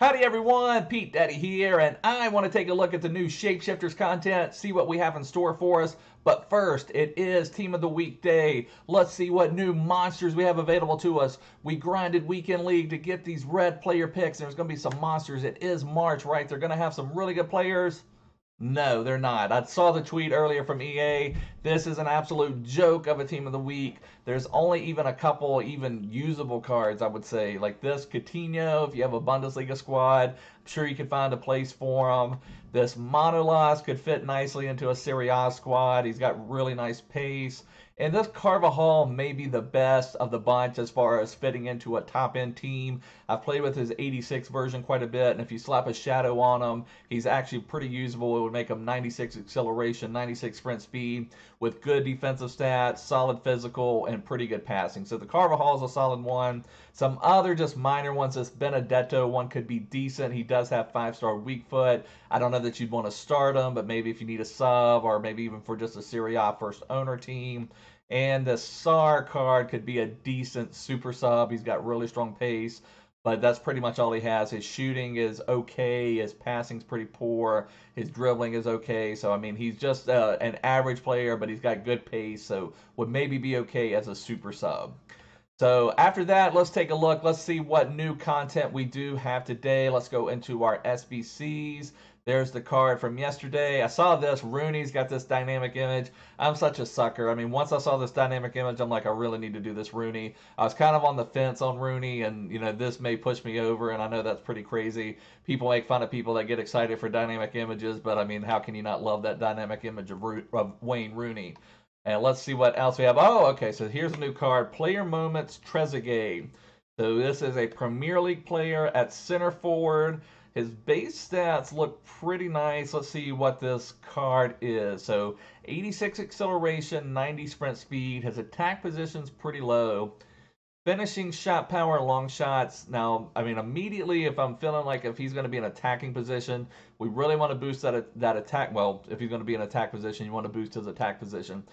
Howdy everyone, Pete Daddy here, and I want to take a look at the new Shapeshifters content, see what we have in store for us. But first, it is Team of the Week day. Let's see what new monsters we have available to us. We grinded Weekend League to get these red player picks, and there's going to be some monsters. It is March, right? They're going to have some really good players. No, they're not. I saw the tweet earlier from EA. This is an absolute joke of a team of the week. There's only even a couple even usable cards, I would say. Like this Coutinho, if you have a Bundesliga squad, I'm sure you could find a place for him. This Manolas could fit nicely into a Serie A squad. He's got really nice pace. And this Carvajal may be the best of the bunch as far as fitting into a top-end team. I've played with his 86 version quite a bit, and if you slap a shadow on him, he's actually pretty usable. It would make him 96 acceleration, 96 sprint speed, with good defensive stats, solid physical, and pretty good passing. So the Carvajal is a solid one. Some other just minor ones, this Benedetto one could be decent. He does have 5-star weak foot. I don't know that you'd want to start him, but maybe if you need a sub, or maybe even for just a Serie A first owner team. And the Sarr card could be a decent super sub. He's got really strong pace, but that's pretty much all he has. His shooting is okay. His passing's pretty poor. His dribbling is okay. So, I mean, he's just an average player, but he's got good pace, so would maybe be okay as a super sub. So after that, let's take a look. Let's see what new content we do have today. Let's go into our SBCs. There's the card from yesterday. I saw this. Rooney's got this dynamic image. I'm such a sucker. I mean, once I saw this dynamic image, I'm like, I really need to do this Rooney. I was kind of on the fence on Rooney, and, you know, this may push me over, and I know that's pretty crazy. People make fun of people that get excited for dynamic images, but, I mean, how can you not love that dynamic image of Wayne Rooney? And let's see what else we have. Oh, okay, so here's a new card. Player Moments Trezeguet. So this is a Premier League player at center forward. His base stats look pretty nice. Let's see what this card is. So 86 acceleration, 90 sprint speed. His attack position's pretty low. Finishing shot power, long shots. Now, I mean, immediately, if I'm feeling like if he's going to be in attacking position, we really want to boost that attack. Well, if he's going to be in attack position, you want to boost his attack position.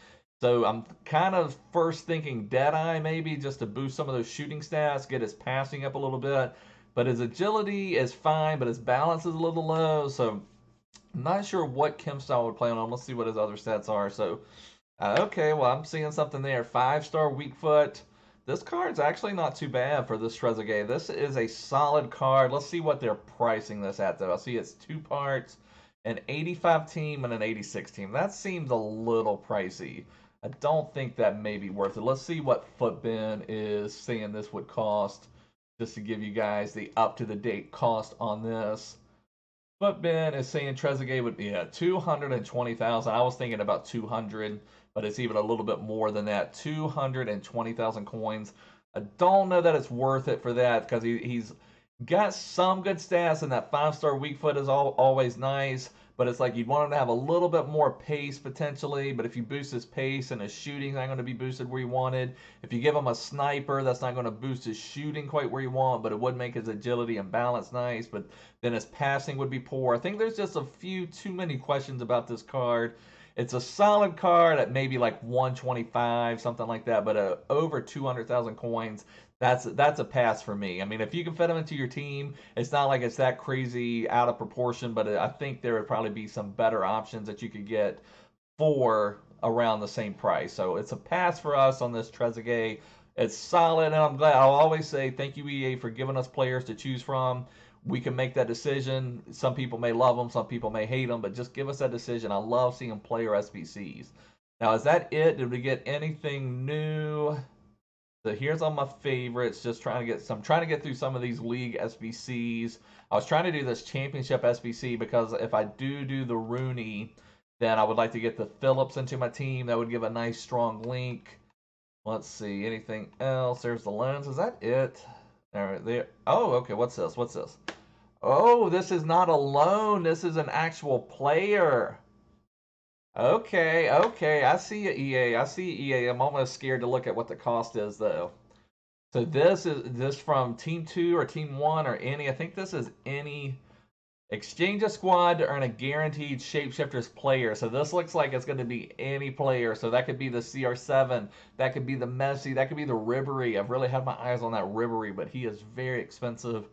So I'm kind of first thinking Deadeye maybe just to boost some of those shooting stats, get his passing up a little bit. But his agility is fine, but his balance is a little low. So I'm not sure what Kim style would play on. Let's see what his other stats are. So, okay, well, I'm seeing something there. 5-star weak foot. This card's actually not too bad for this Trezeguet. This is a solid card. Let's see what they're pricing this at, though. I see it's 2 parts, an 85 team and an 86 team. That seems a little pricey. I don't think that may be worth it. Let's see what Footbin is saying this would cost, just to give you guys the up-to-the-date cost on this. Footbin is saying Trezeguet would be at 220,000. I was thinking about 200, but it's even a little bit more than that. 220,000 coins. I don't know that it's worth it for that because he's got some good stats, and that 5-star weak foot is always nice. But it's like you'd want him to have a little bit more pace potentially. But if you boost his pace and his shooting's not going to be boosted where you wanted. If you give him a sniper, that's not going to boost his shooting quite where you want, but it would make his agility and balance nice. But then his passing would be poor. I think there's just a few too many questions about this card. It's a solid card at maybe like 125, something like that, but over 200,000 coins. That's a pass for me. I mean, if you can fit him into your team, it's not like it's that crazy out of proportion, but I think there would probably be some better options that you could get for around the same price. So it's a pass for us on this Trezeguet. It's solid, and I'm glad. I'll always say thank you, EA, for giving us players to choose from. We can make that decision. Some people may love them, some people may hate them, but just give us that decision. I love seeing player SBCs. Now, is that it? Did we get anything new? So here's all my favorites. Just trying to get trying to get through some of these league SBCs. I was trying to do this championship SBC because if I do the Rooney, then I would like to get the Phillips into my team. That would give a nice strong link. Let's see, anything else? There's the lens. Is that it? All right, there. Oh, okay. What's this? What's this? Oh, this is not a loan. This is an actual player. Okay, okay. I see you, EA. I see you, EA. I'm almost scared to look at what the cost is, though. So this is this from Team 2 or Team 1 or any. I think this is any. Exchange a squad to earn a guaranteed Shapeshifters player. So this looks like it's going to be any player. So that could be the CR7. That could be the Messi. That could be the Ribery. I've really had my eyes on that Ribery, but he is very expensive.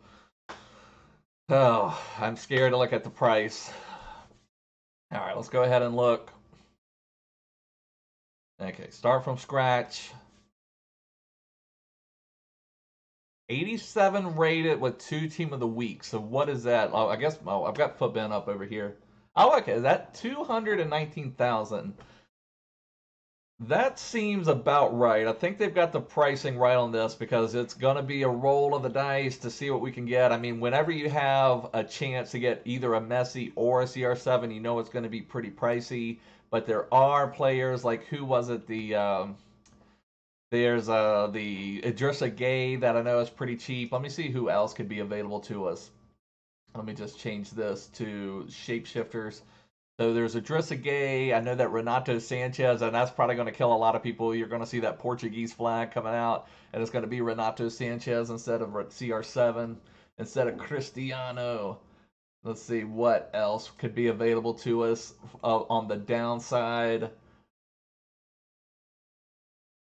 Oh, I'm scared to look at the price. All right, let's go ahead and look. Okay, start from scratch. 87 rated with 2 team of the week. So what is that? Oh, I guess I've got Footbin up over here. Oh, okay, is that 219,000? That seems about right. I think they've got the pricing right on this because it's going to be a roll of the dice to see what we can get. I mean, whenever you have a chance to get either a Messi or a CR7, you know it's going to be pretty pricey. But there are players like, who was it? There's the Idrissa Gay that I know is pretty cheap. Let me see who else could be available to us. Let me just change this to Shapeshifters. So there's Idrissa Gay. I know that Renato Sanchez, and that's probably going to kill a lot of people. You're going to see that Portuguese flag coming out, and it's going to be Renato Sanchez instead of CR7, instead of Cristiano. Let's see what else could be available to us on the downside.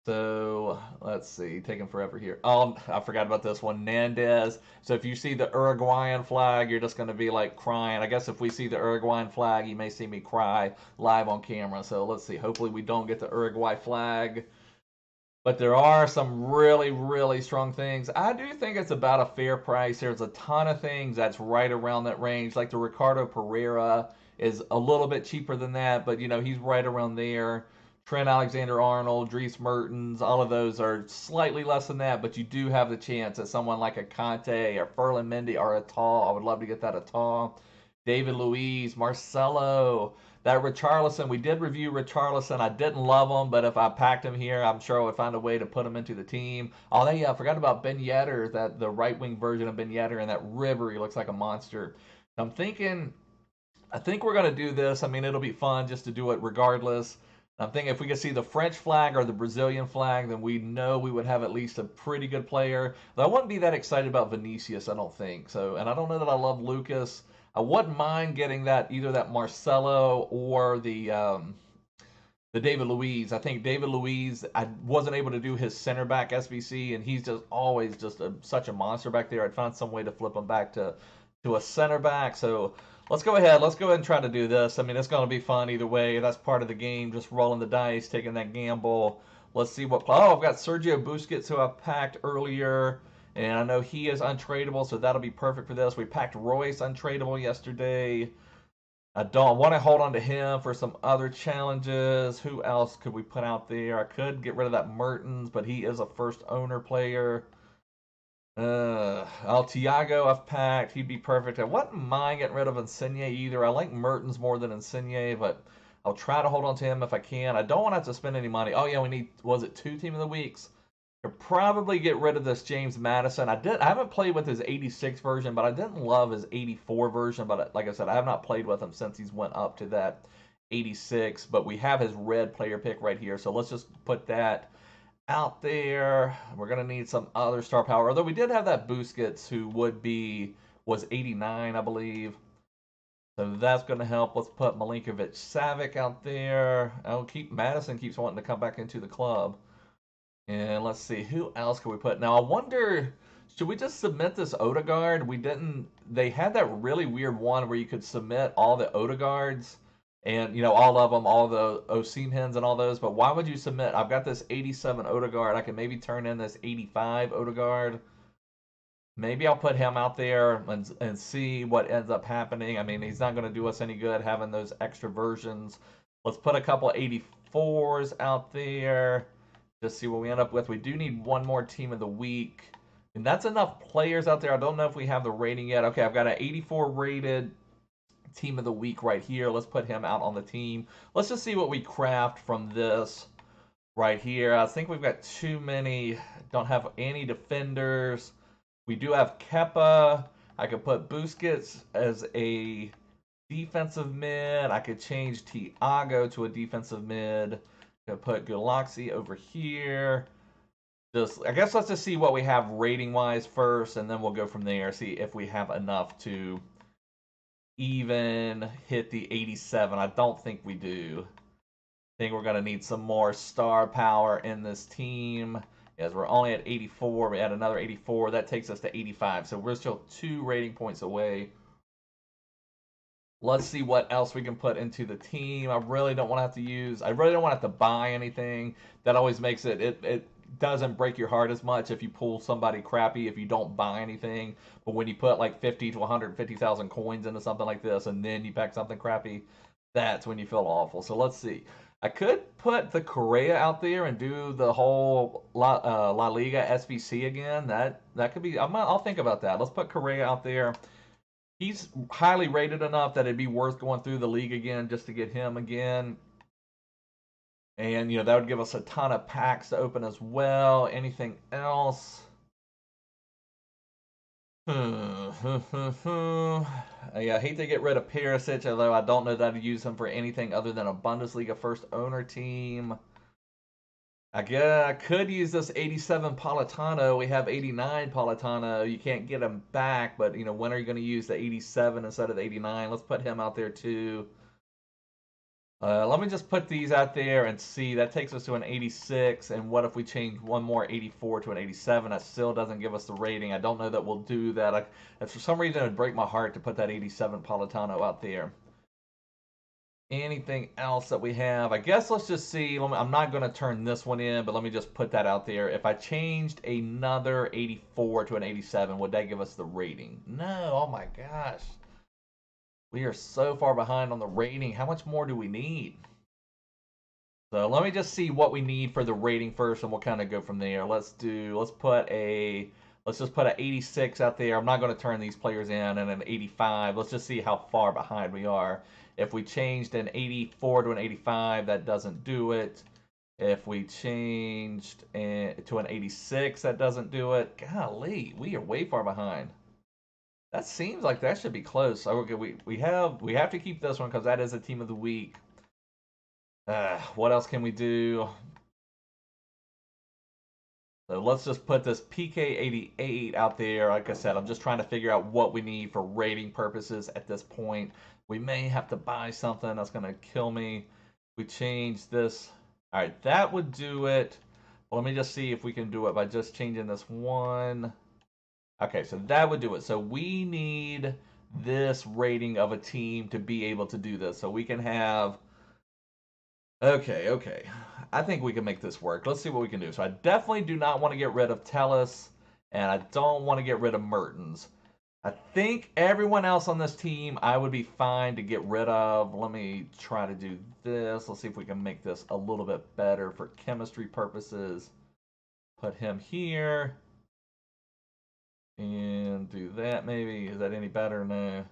So let's see, taking forever here. Oh, I forgot about this one, Nandez. So if you see the Uruguayan flag, you're just going to be like crying. I guess if we see the Uruguayan flag, you may see me cry live on camera. So let's see. Hopefully we don't get the Uruguay flag. But there are some really, really strong things. I do think it's about a fair price. There's a ton of things that's right around that range. Like the Ricardo Pereira is a little bit cheaper than that, but you know, he's right around there. Trent Alexander-Arnold, Dries Mertens, all of those are slightly less than that, but you do have the chance that someone like a Conte or Ferland Mendy or a Tall, I would love to get that a Tall. David Luiz, Marcelo, that Richarlison, we did review Richarlison. I didn't love him, but if I packed him here, I'm sure I would find a way to put him into the team. Oh, yeah, I forgot about Ben Yedder, that the right wing version of Ben Yedder, and that River, he looks like a monster. I'm thinking, I think we're gonna do this. I mean, it'll be fun just to do it regardless. I'm thinking if we could see the French flag or the Brazilian flag, then we know we would have at least a pretty good player. Though I wouldn't be that excited about Vinicius, I don't think. So, and I don't know that I love Lucas. I wouldn't mind getting that either that Marcelo or the David Luiz. I think David Luiz, I wasn't able to do his center back SBC, and he's just always just such a monster back there. I'd find some way to flip him back to a center back. So let's go ahead. Let's go ahead and try to do this. I mean, it's going to be fun either way. That's part of the game, just rolling the dice, taking that gamble. Let's see what. Oh, I've got Sergio Busquets, who I packed earlier. And I know he is untradeable, so that'll be perfect for this. We packed Royce untradeable yesterday. I don't want to hold on to him for some other challenges. Who else could we put out there? I could get rid of that Mertens, but he is a first owner player. Thiago I've packed. He'd be perfect. I wouldn't mind getting rid of Insigne either. I like Mertens more than Insigne, but I'll try to hold on to him if I can. I don't want to have to spend any money. Oh yeah, we need, was it 2 team of the weeks? Could probably get rid of this James Madison. I haven't played with his 86 version, but I didn't love his 84 version. But like I said, I have not played with him since he's went up to that 86. But we have his red player pick right here, so let's just put that out there. We're gonna need some other star power. Although we did have that Busquets, who was 89, I believe. So that's gonna help. Let's put Milinkovic Savic out there. Madison keeps wanting to come back into the club. And let's see, who else can we put? Now, I wonder, should we just submit this Odegaard? We didn't, they had that really weird one where you could submit all the Odegaards and, you know, all of them, all the Osimhens and all those, but why would you submit? I've got this 87 Odegaard. I can maybe turn in this 85 Odegaard. Maybe I'll put him out there and see what ends up happening. I mean, he's not going to do us any good having those extra versions. Let's put a couple 84s out there. Just see what we end up with. We do need one more team of the week. And that's enough players out there. I don't know if we have the rating yet. Okay, I've got an 84 rated team of the week right here. Let's put him out on the team. Let's just see what we craft from this right here. I think we've got too many. Don't have any defenders. We do have Kepa. I could put Busquets as a defensive mid. I could change Thiago to a defensive mid. Gonna put Galaxy over here. I guess let's just see what we have rating wise first, and then we'll go from there. See if we have enough to even hit the 87. I don't think we do. I think we're gonna need some more star power in this team As we're only at 84, we add another 84. That takes us to 85. So we're still 2 rating points away. Let's see what else we can put into the team. I really don't want to have to use. I really don't want to have to buy anything. That always makes it doesn't break your heart as much if you pull somebody crappy if you don't buy anything. But when you put like 50 to 150,000 coins into something like this and then you pack something crappy, that's when you feel awful. So let's see. I could put the Correa out there and do the whole La Liga SBC again. That could be. I'll think about that. Let's put Correa out there. He's highly rated enough that it'd be worth going through the league again just to get him again. And, that would give us a ton of packs to open as well. Anything else? Yeah, I hate to get rid of Perisic, although I don't know that I'd use him for anything other than a Bundesliga first owner team. I guess I could use this 87 Politano. We have 89 Politano. You can't get him back, but when are you going to use the 87 instead of the 89? Let's put him out there too. Let me just put these out there and see. That takes us to an 86. And what if we change one more 84 to an 87? That still doesn't give us the rating. I don't know that we'll do that. For some reason, it would break my heart to put that 87 Politano out there. Anything else that we have? I guess let's just see. I'm not going to turn this one in, but let me just put that out there. If I changed another 84 to an 87, would that give us the rating? No. Oh my gosh. We are so far behind on the rating. How much more do we need? So let me just see what we need for the rating first, and we'll kind of go from there. Let's just put an 86 out there. I'm not going to turn these players in, and an 85. Let's just see how far behind we are. If we changed an 84 to an 85, that doesn't do it. If we changed to an 86, that doesn't do it. Golly, we are way far behind. That seems like that should be close. Okay, we have to keep this one because that is a team of the week. What else can we do? So let's just put this PK88 out there. Like I said, I'm just trying to figure out what we need for rating purposes at this point. We may have to buy something that's going to kill me. We change this. All right, that would do it. Well, let me just see if we can do it by just changing this one. Okay, so that would do it. So we need this rating of a team to be able to do this. So we can have... Okay. I think we can make this work. Let's see what we can do. So I definitely do not want to get rid of Tellus, and I don't want to get rid of Mertens. I think everyone else on this team I would be fine to get rid of. Let me try to do this. Let's see if we can make this a little bit better for chemistry purposes. Put him here. And do that maybe. Is that any better? No.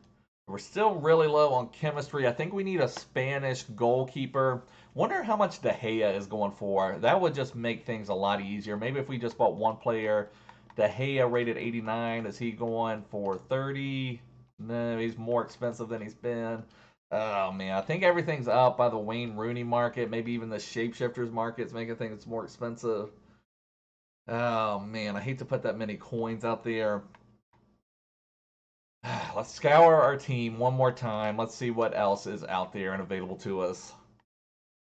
We're still really low on chemistry. I think we need a Spanish goalkeeper. Wonder how much De Gea is going for. That would just make things a lot easier. Maybe if we just bought one player. De Gea rated 89. Is he going for 30? No, he's more expensive than he's been. Oh, man. I think everything's up by the Wayne Rooney market. Maybe even the ShapeShifters market's making things more expensive. Oh, man. I hate to put that many coins out there. Let's scour our team one more time. Let's see what else is out there and available to us.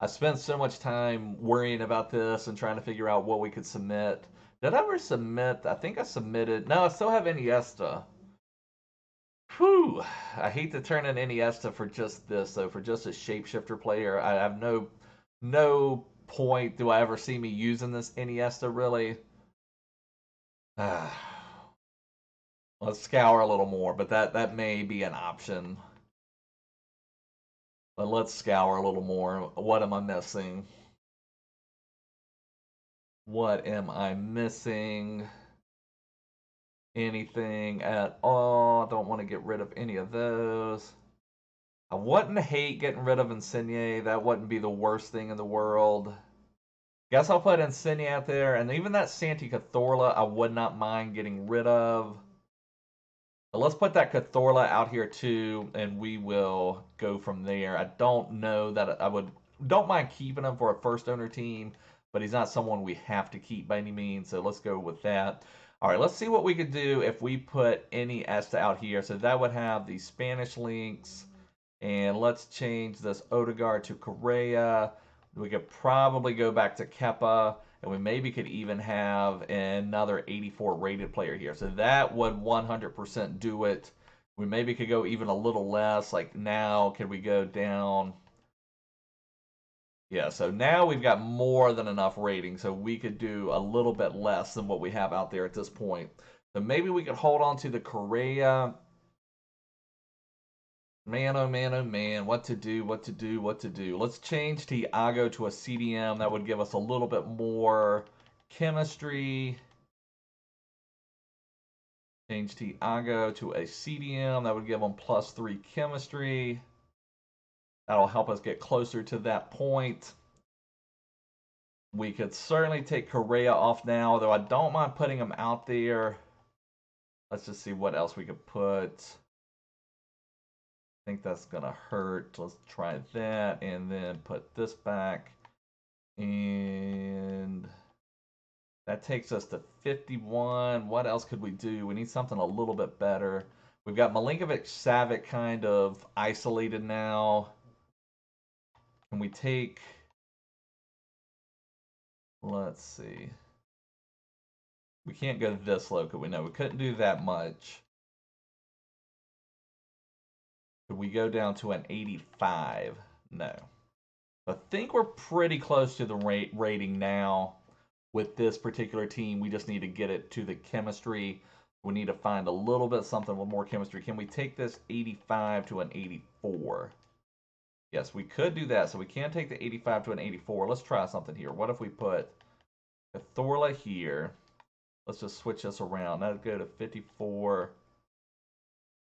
I spent so much time worrying about this and trying to figure out what we could submit. Did I ever submit? I think I submitted. No, I still have Iniesta. Whew. I hate to turn in Iniesta for just this, though. For just a shapeshifter player, I have no point do I ever see me using this Iniesta, really. Let's scour a little more, but that may be an option. But let's scour a little more. What am I missing? What am I missing? Anything at all? I don't want to get rid of any of those. I wouldn't hate getting rid of Insigne. That wouldn't be the worst thing in the world. Guess I'll put Insigne out there. And even that Santi Cazorla, I would not mind getting rid of. But let's put that Cazorla out here too, and we will go from there. I don't know that don't mind keeping him for a first owner team, but he's not someone we have to keep by any means, so let's go with that. All right, let's see what we could do if we put Iniesta out here. So that would have the Spanish links, and let's change this Odegaard to Correa. We could probably go back to Kepa, And we maybe could even have another 84 rated player here. So that would 100% do it. We maybe could go even a little less. Like now, can we go down? Yeah, so now we've got more than enough rating, so we could do a little bit less than what we have out there at this point. So maybe we could hold on to the Correa. Man, oh man, oh man, what to do, what to do, what to do. Let's change Thiago to a CDM. That would give us a little bit more chemistry. Change Thiago to a CDM. That would give him +3 chemistry. That'll help us get closer to that point. We could certainly take Correa off now, though I don't mind putting him out there. Let's just see what else we could put. I think that's going to hurt. Let's try that and then put this back. And that takes us to 51. What else could we do? We need something a little bit better. We've got Milinkovic-Savic kind of isolated now. Can we take... Let's see. We can't go this low, could we? No, we couldn't do that much. Could we go down to an 85? No. I think we're pretty close to the rating now with this particular team. We just need to get it to the chemistry. We need to find a little bit something with more chemistry. Can we take this 85 to an 84? Yes, we could do that. So we can take the 85 to an 84. Let's try something here. What if we put Thorla here? Let's just switch this around. That would go to 54.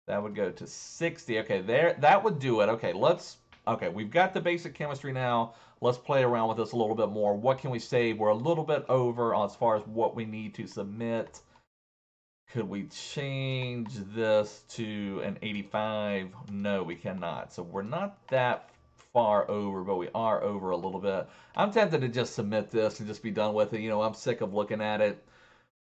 That would go to 60. Okay, there. That would do it. Okay, okay, we've got the basic chemistry now. Let's play around with this a little bit more. What can we save? We're a little bit over as far as what we need to submit. Could we change this to an 85? No, we cannot. So we're not that far over, but we are over a little bit. I'm tempted to just submit this and just be done with it. You know, I'm sick of looking at it.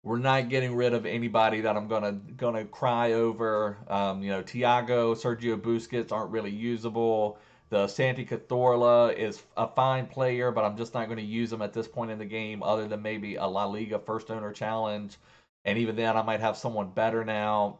We're not getting rid of anybody that I'm gonna cry over. You know, Thiago, Sergio Busquets aren't really usable. The Santi Cazorla is a fine player, but I'm just not going to use him at this point in the game, other than maybe a La Liga first owner challenge. And even then, I might have someone better now.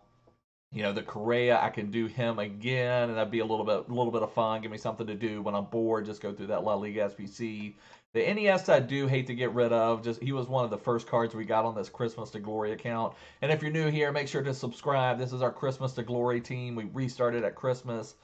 You know, the Correa, I can do him again, and that'd be a little bit of fun. Give me something to do when I'm bored. Just go through that La Liga SBC. The NES I do hate to get rid of. Just he was one of the first cards we got on this Christmas to Glory account. And if you're new here, make sure to subscribe. This is our Christmas to Glory team. We restarted at Christmas.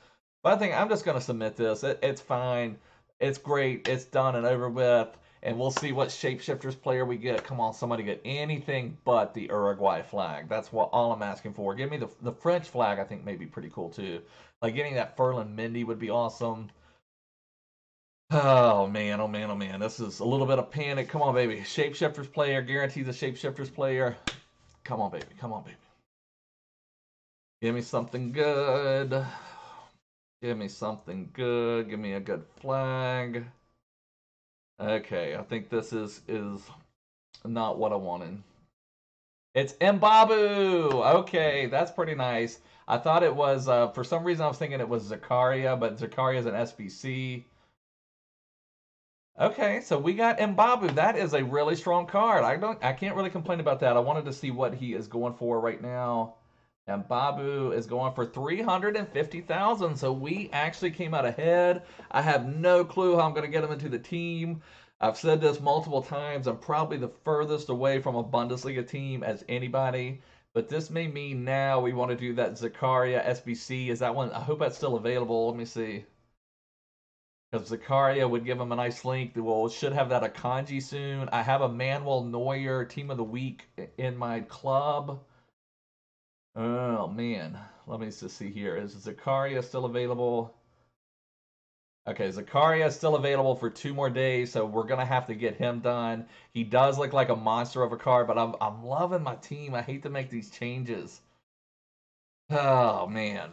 But I think I'm just going to submit this. It's fine. It's great. It's done and over with. And we'll see what ShapeShifters player we get. Come on, somebody get anything but the Uruguay flag. That's all I'm asking for. Give me the French flag. I think may be pretty cool too. Like getting that Ferland Mendy would be awesome. Oh man, oh man, oh man. This is a little bit of panic. Come on, baby. ShapeShifters player. Guaranteed the ShapeShifters player. Come on, baby. Come on, baby. Give me something good. Give me something good. Give me a good flag. Okay, I think this is not what I wanted. It's Mbabu! Okay, that's pretty nice. I thought it was, for some reason I was thinking it was Zakaria, but Zakaria is an SBC. Okay, so we got Mbabu. That is a really strong card. I can't really complain about that. I wanted to see what he is going for right now. Mbabu is going for 350,000, so we actually came out ahead. I have no clue how I'm going to get him into the team. I've said this multiple times. I'm probably the furthest away from a Bundesliga team as anybody, but this may mean now we want to do that Zakaria SBC. Is that one? I hope that's still available. Let me see. Because Zakaria would give him a nice link. Well, should have that Akanji soon. I have a Manuel Neuer Team of the Week in my club. Oh, man. Let me just see here. Is Zakaria still available? Okay, Zakaria is still available for 2 more days, so we're going to have to get him done. He does look like a monster of a card, but I'm loving my team. I hate to make these changes. Oh, man.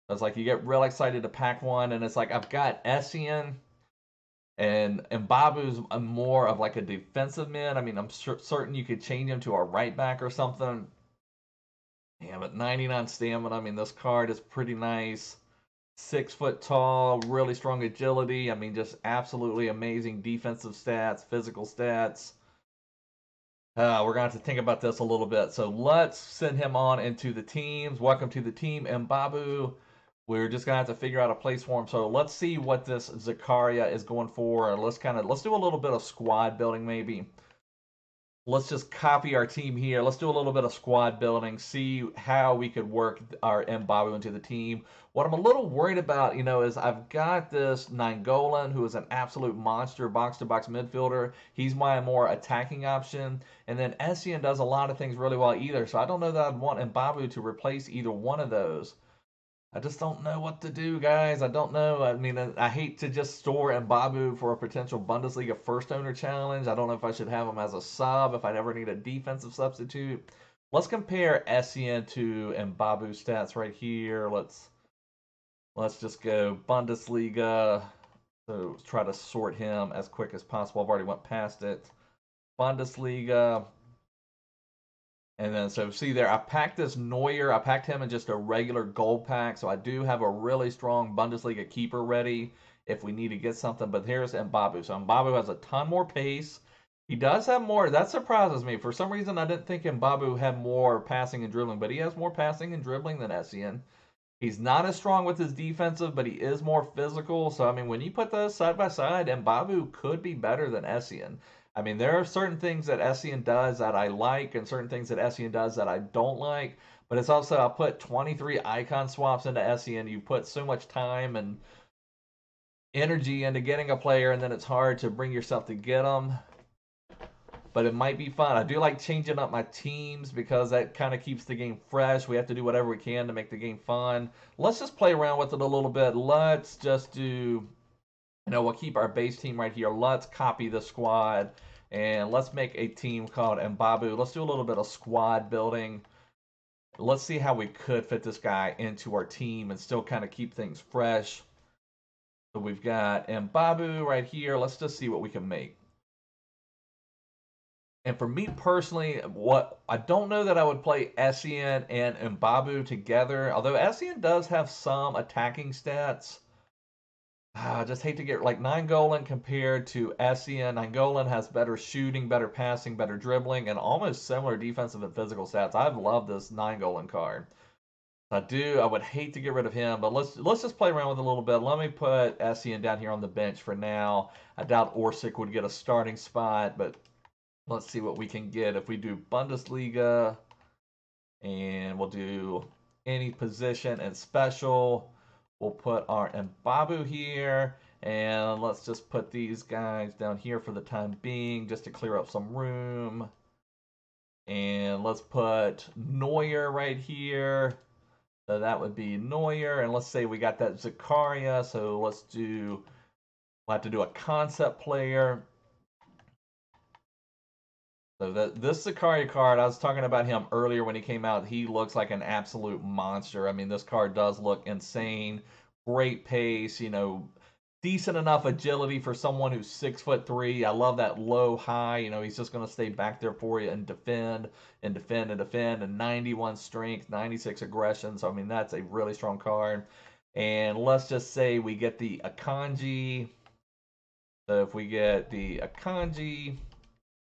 It's like you get real excited to pack one, and it's like I've got Essien, and Mbabu's more of like a defensive mid. I mean, I'm certain you could change him to a right back or something. Yeah, but 99 stamina. I mean, this card is pretty nice. 6 foot tall, really strong agility. I mean, just absolutely amazing defensive stats, physical stats. We're going to have to think about this a little bit. So let's send him on into the teams. Welcome to the team, Mbabu. We're just going to have to figure out a place for him. So let's see what this Zakaria is going for. Let's do a little bit of squad building maybe. Let's just copy our team here. Let's do a little bit of squad building, see how we could work our Mbabu into the team. What I'm a little worried about, is I've got this Nainggolan, who is an absolute monster box-to-box midfielder. He's my more attacking option. And then Essien does a lot of things really well either. So I don't know that I'd want Mbabu to replace either one of those. I just don't know what to do, guys. I don't know. I mean, I hate to just store Mbabu for a potential Bundesliga first owner challenge. I don't know if I should have him as a sub, if I ever need a defensive substitute. Let's compare Essien to Mbabu stats right here. Let's just go Bundesliga. So try to sort him as quick as possible. I've already went past it. Bundesliga. And then, so see there, I packed this Neuer. I packed him in just a regular gold pack. So I do have a really strong Bundesliga keeper ready if we need to get something. But here's Mbabu. So Mbabu has a ton more pace. He does have more. That surprises me. For some reason, I didn't think Mbabu had more passing and dribbling. But he has more passing and dribbling than Essien. He's not as strong with his defensive, but he is more physical. So, I mean, when you put those side by side, Mbabu could be better than Essien. I mean, there are certain things that Essien does that I like and certain things that Essien does that I don't like. But it's also, I put 23 icon swaps into Essien. You put so much time and energy into getting a player, and then it's hard to bring yourself to get them. But it might be fun. I do like changing up my teams because that kind of keeps the game fresh. We have to do whatever we can to make the game fun. Let's just play around with it a little bit. Let's just do, we'll keep our base team right here. Let's copy the squad. And let's make a team called Mbabu. Let's do a little bit of squad building. Let's see how we could fit this guy into our team and still kind of keep things fresh. So we've got Mbabu right here. Let's just see what we can make. And for me personally, I don't know that I would play Essien and Mbabu together. Although Essien does have some attacking stats. I just hate to get like Nainggolan compared to Essien. Nainggolan has better shooting, better passing, better dribbling, and almost similar defensive and physical stats. I've loved this Nainggolan card. I would hate to get rid of him, but let's just play around with it a little bit. Let me put Essien down here on the bench for now. I doubt Orsic would get a starting spot, but let's see what we can get if we do Bundesliga, and we'll do any position and special. We'll put our Mbabu here, and let's just put these guys down here for the time being, just to clear up some room. And let's put Neuer right here. So that would be Neuer, and let's say we got that Zakaria, so we'll have to do a concept player. So this Zakaria card, I was talking about him earlier when he came out. He looks like an absolute monster. I mean, this card does look insane. Great pace, decent enough agility for someone who's 6'3". I love that low high. He's just going to stay back there for you and defend and defend and defend. And 91 strength, 96 aggression. So I mean, that's a really strong card. And let's just say we get the Akanji. So if we get the Akanji,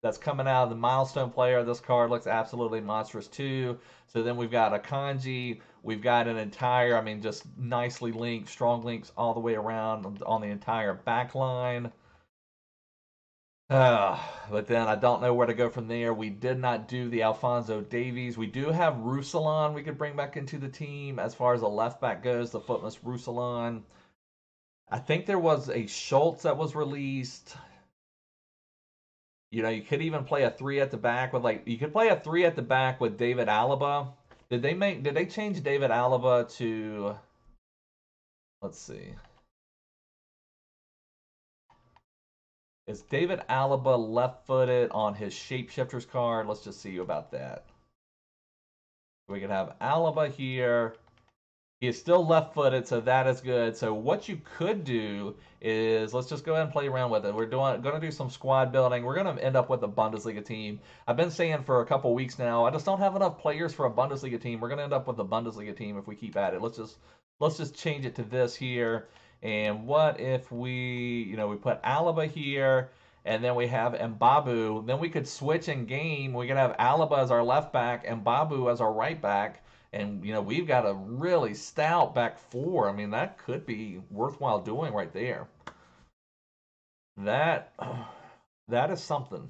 that's coming out of the milestone player. This card looks absolutely monstrous too. So then we've got Akanji. We've got an entire, just nicely linked, strong links all the way around on the entire back line. But then I don't know where to go from there. We did not do the Alphonso Davies. We do have Roussillon we could bring back into the team. As far as the left back goes, the footless Roussillon. I think there was a Schultz that was released. You could even play a 3 at the back with you could play a 3 at the back with David Alaba. Did they change David Alaba to, let's see. Is David Alaba left-footed on his ShapeShifters card? Let's just see about that. We could have Alaba here. He is still left-footed, so that is good. So what you could do is let's just go ahead and play around with it. We're going to do some squad building. We're going to end up with a Bundesliga team. I've been saying for a couple weeks now, I just don't have enough players for a Bundesliga team. We're going to end up with a Bundesliga team if we keep at it. Let's just change it to this here. And what if we put Alaba here, and then we have Mbabu. Then we could switch in game. We could have Alaba as our left back and Mbabu as our right back. And, we've got a really stout back four. I mean, that could be worthwhile doing right there. That is something.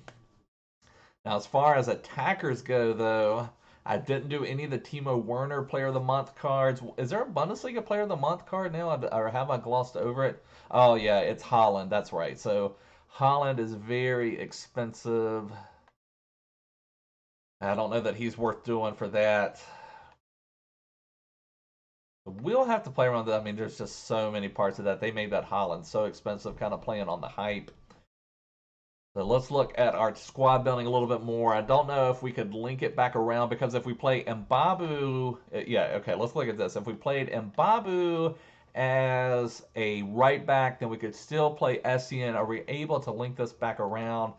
Now, as far as attackers go, though, I didn't do any of the Timo Werner Player of the Month cards. Is there a Bundesliga Player of the Month card now, or have I glossed over it? Oh, yeah, it's Haaland. That's right. So, Haaland is very expensive. I don't know that he's worth doing for that. We'll have to play around with that. I mean, there's just so many parts of that. They made that Haaland so expensive, kind of playing on the hype. So let's look at our squad building a little bit more. I don't know if we could link it back around, because if we play Mbabu, yeah, okay, let's look at this. If we played Mbabu as a right back, then we could still play Essien. Are we able to link this back around?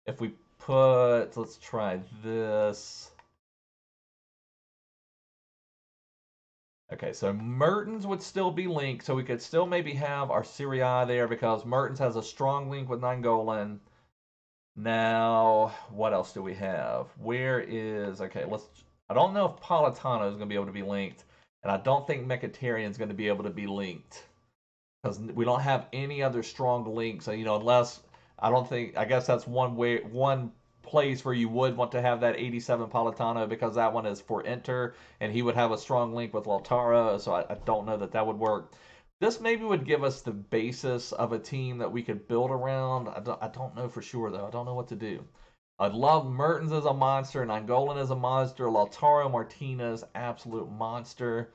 If we let's try this. Okay, so Mertens would still be linked, so we could still maybe have our Serie A there, because Mertens has a strong link with Nainggolan. Now, what else do we have? Okay, I don't know if Politano is going to be able to be linked, and I don't think Mkhitaryan is going to be able to be linked, because we don't have any other strong links, unless, I guess that's one place where you would want to have that 87 Politano, because that one is for Inter, and he would have a strong link with Lautaro, so I don't know that would work. This maybe would give us the basis of a team that we could build around. I don't know for sure, though. I don't know what to do. I'd love Mertens as a monster, Nainggolan as a monster, Lautaro Martinez, absolute monster.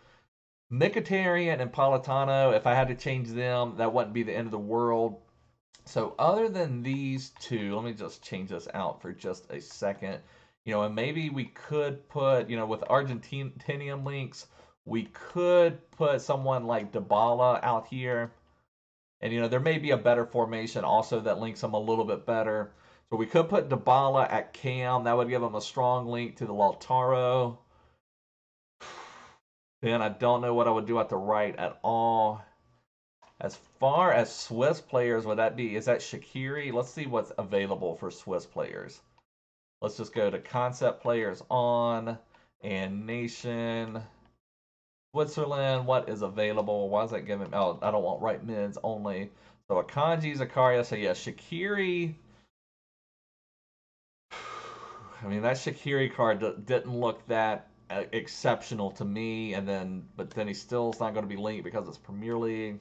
Mkhitaryan and Politano, if I had to change them, that wouldn't be the end of the world. So other than these two, let me just change this out for just a second. And maybe we could put, with Argentinian links, we could put someone like Dybala out here. And, there may be a better formation also that links them a little bit better. So we could put Dybala at cam. That would give him a strong link to the Lautaro. Then I don't know what I would do at the right at all. As far as Swiss players, is that Shaqiri? Let's see what's available for Swiss players. Let's just go to concept players on and nation. Switzerland, what is available? Why is that giving? Oh, I don't want right mids only. So Akanji, Zakaria. So yeah, Shaqiri. I mean, that Shaqiri card didn't look that exceptional to me. But then he still is not going to be linked because it's Premier League.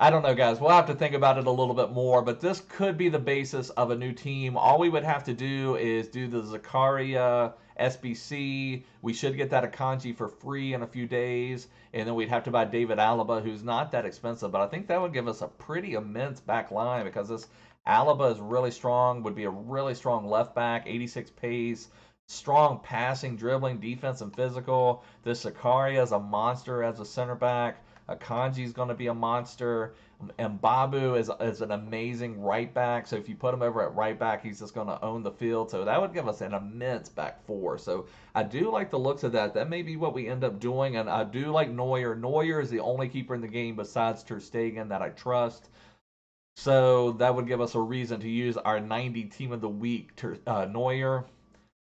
I don't know, guys. We'll have to think about it a little bit more, but this could be the basis of a new team. All we would have to do is do the Zakaria SBC. We should get that Akanji for free in a few days, and then we'd have to buy David Alaba, who's not that expensive, but I think that would give us a pretty immense back line, because this Alaba is really strong, would be a really strong left back, 86 pace, strong passing, dribbling, defense, and physical. This Zakaria is a monster as a center back. Akanji is going to be a monster. Mbabu is an amazing right back. So if you put him over at right back, he's just going to own the field. So that would give us an immense back four. So I do like the looks of that. That may be what we end up doing. And I do like Neuer. Neuer is the only keeper in the game besides Ter Stegen that I trust. So that would give us a reason to use our 90 team of the week, Neuer.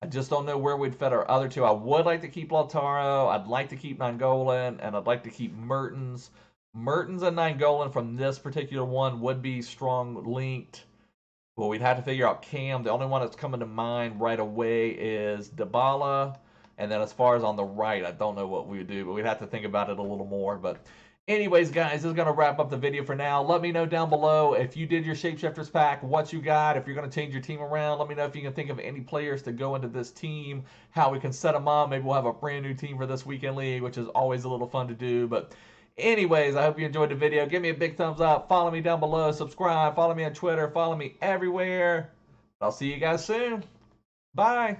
I just don't know where we'd fit our other two. I would like to keep Lautaro. I'd like to keep Nainggolan, and I'd like to keep Mertens. Mertens and Nainggolan from this particular one would be strong linked. Well, we'd have to figure out Cam. The only one that's coming to mind right away is Dybala. And then as far as on the right, I don't know what we would do, but we'd have to think about it a little more. But anyways, guys, this is going to wrap up the video for now. Let me know down below if you did your Shapeshifters pack, what you got, if you're going to change your team around. Let me know if you can think of any players to go into this team, how we can set them up. Maybe we'll have a brand new team for this weekend league, which is always a little fun to do. But anyways, I hope you enjoyed the video. Give me a big thumbs up. Follow me down below. Subscribe. Follow me on Twitter. Follow me everywhere. I'll see you guys soon. Bye.